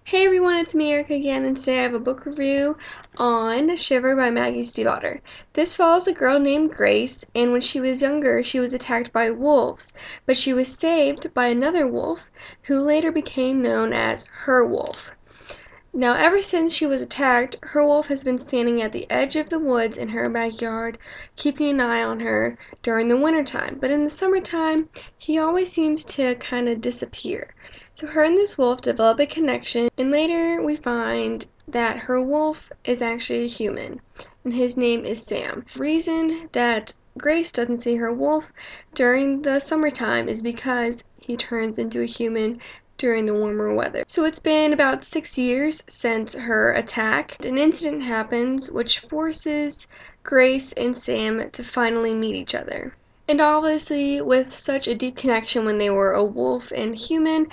Hey everyone, it's me, Erica again, and today I have a book review on Shiver by Maggie Stiefavter. This follows a girl named Grace, and when she was younger, she was attacked by wolves, but she was saved by another wolf, who later became known as her wolf. Now, ever since she was attacked, her wolf has been standing at the edge of the woods in her backyard, keeping an eye on her during the wintertime. But in the summertime, he always seems to kind of disappear. So her and this wolf develop a connection, and later we find that her wolf is actually a human, and his name is Sam. The reason that Grace doesn't see her wolf during the summertime is because he turns into a human during the warmer weather. So it's been about 6 years since her attack. An incident happens which forces Grace and Sam to finally meet each other. And obviously, with such a deep connection when they were a wolf and human,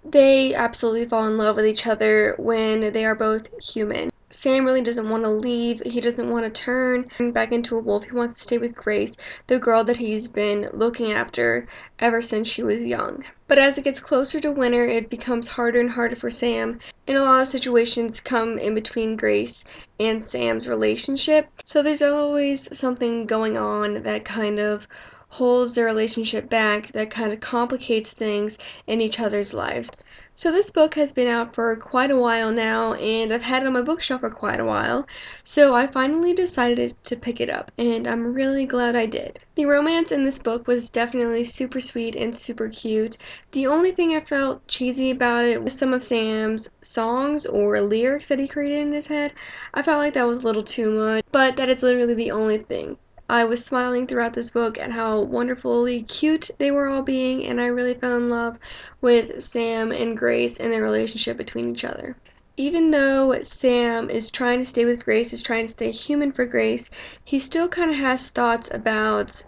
they absolutely fall in love with each other when they are both human. Sam really doesn't want to leave. He doesn't want to turn back into a wolf. He wants to stay with Grace, the girl that he's been looking after ever since she was young. But as it gets closer to winter, it becomes harder and harder for Sam, and a lot of situations come in between Grace and Sam's relationship. So there's always something going on that kind of holds their relationship back, that kind of complicates things in each other's lives. So this book has been out for quite a while now, and I've had it on my bookshelf for quite a while, so I finally decided to pick it up, and I'm really glad I did. The romance in this book was definitely super sweet and super cute. The only thing I felt cheesy about it was some of Sam's songs or lyrics that he created in his head. I felt like that was a little too much, but that is literally the only thing. I was smiling throughout this book at how wonderfully cute they were all being, and I really fell in love with Sam and Grace and their relationship between each other. Even though Sam is trying to stay with Grace, is trying to stay human for Grace, he still kind of has thoughts about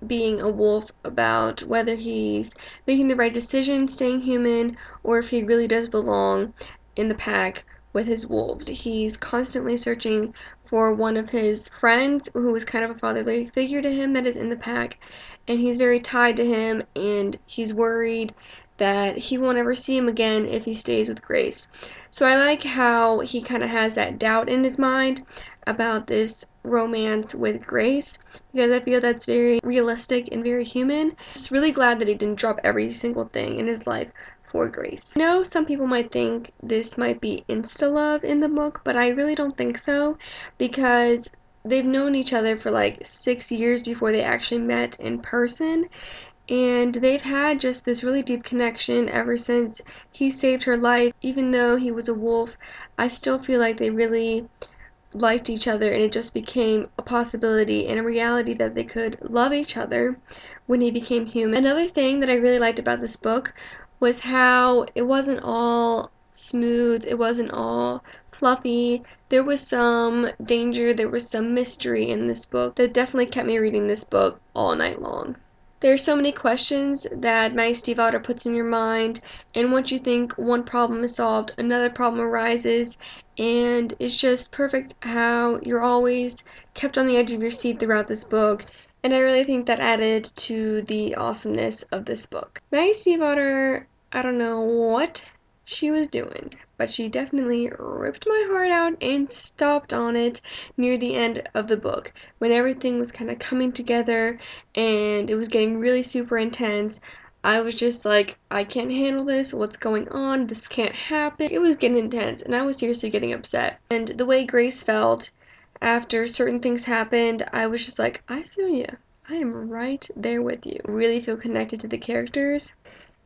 being a wolf, about whether he's making the right decision staying human or if he really does belong in the pack with his wolves. He's constantly searching for one of his friends who is kind of a fatherly figure to him that is in the pack, and he's very tied to him, and he's worried that he won't ever see him again if he stays with Grace. So I like how he kind of has that doubt in his mind about this romance with Grace, because I feel that's very realistic and very human. Just really glad that he didn't drop every single thing in his life for Grace. I know some people might think this might be insta-love in the book, but I really don't think so, because they've known each other for like 6 years before they actually met in person, and they've had just this really deep connection ever since he saved her life. Even though he was a wolf, I still feel like they really liked each other, and it just became a possibility and a reality that they could love each other when he became human. Another thing that I really liked about this book was how it wasn't all smooth, it wasn't all fluffy. There was some danger, there was some mystery in this book that definitely kept me reading this book all night long. There's so many questions that Maggie Stiefavter puts in your mind, and once you think one problem is solved, another problem arises, and it's just perfect how you're always kept on the edge of your seat throughout this book, and I really think that added to the awesomeness of this book. Maggie Stiefavter, I don't know what she was doing, but she definitely ripped my heart out and stopped on it near the end of the book, when everything was kind of coming together and it was getting really super intense. I was just like, I can't handle this, what's going on, this can't happen. It was getting intense, and I was seriously getting upset. And the way Grace felt after certain things happened, I was just like, I feel you. I am right there with you. I really feel connected to the characters.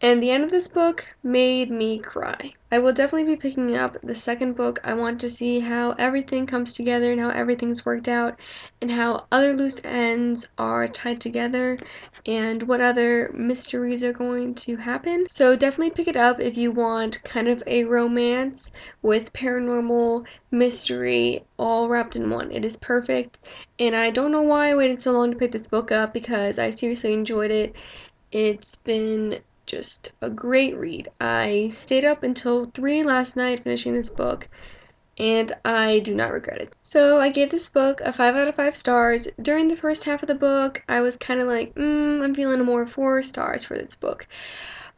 And the end of this book made me cry. I will definitely be picking up the second book. I want to see how everything comes together and how everything's worked out and how other loose ends are tied together and what other mysteries are going to happen. So definitely pick it up if you want kind of a romance with paranormal mystery all wrapped in one. It is perfect, and I don't know why I waited so long to pick this book up, because I seriously enjoyed it. It's been just a great read. I stayed up until 3 last night finishing this book, and I do not regret it. So I gave this book a 5 out of 5 stars. During the first half of the book, I was kind of like, I'm feeling more 4 stars for this book.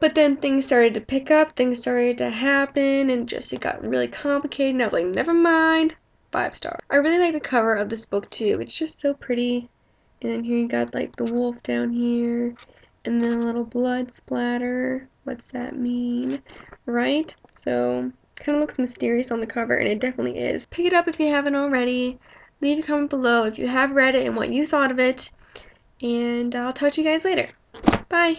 But then things started to pick up, things started to happen, and just it got really complicated, and I was like, never mind, 5-star. I really like the cover of this book too. It's just so pretty. And then here you got like the wolf down here, and then a little blood splatter. What's that mean? Right? So, kind of looks mysterious on the cover, and it definitely is. Pick it up if you haven't already. Leave a comment below if you have read it and what you thought of it. And I'll talk to you guys later. Bye!